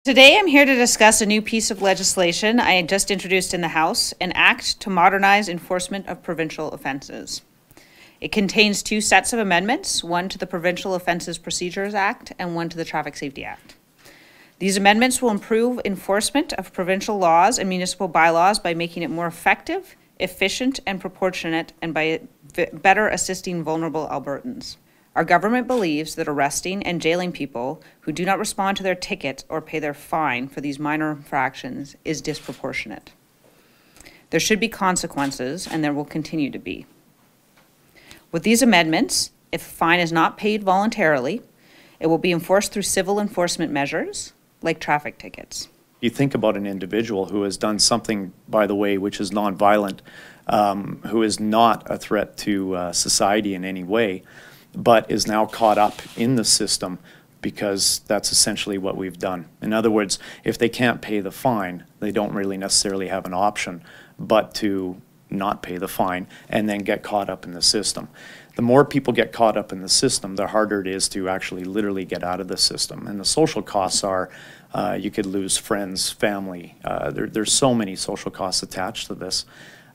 Today I'm here to discuss a new piece of legislation I just introduced in the House, an act to modernize enforcement of provincial offences. It contains two sets of amendments, one to the Provincial Offences Procedures Act and one to the Traffic Safety Act. These amendments will improve enforcement of provincial laws and municipal bylaws by making it more effective, efficient, and proportionate, and by better assisting vulnerable Albertans. Our government believes that arresting and jailing people who do not respond to their ticket or pay their fine for these minor infractions is disproportionate. There should be consequences, and there will continue to be. With these amendments, if a fine is not paid voluntarily, it will be enforced through civil enforcement measures, like traffic tickets. You think about an individual who has done something, by the way, which is nonviolent, who is not a threat to society in any way, but is now caught up in the system because that's essentially what we've done. In other words, if they can't pay the fine, they don't really necessarily have an option but to not pay the fine and then get caught up in the system. The more people get caught up in the system, the harder it is to actually literally get out of the system. And the social costs are, you could lose friends, family. There's so many social costs attached to this.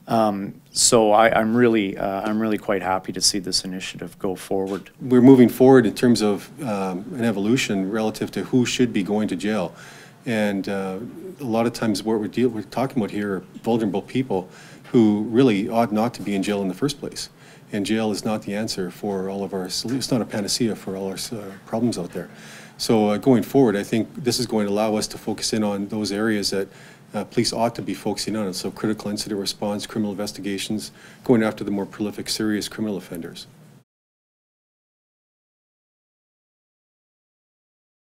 So I'm really quite happy to see this initiative go forward. We're moving forward in terms of an evolution relative to who should be going to jail. And a lot of times what we're talking about here are vulnerable people who really ought not to be in jail in the first place. And jail is not the answer for all of our, it's not a panacea for all our problems out there. So going forward, I think this is going to allow us to focus in on those areas that police ought to be focusing on. So critical incident response, criminal investigations, going after the more prolific, serious criminal offenders.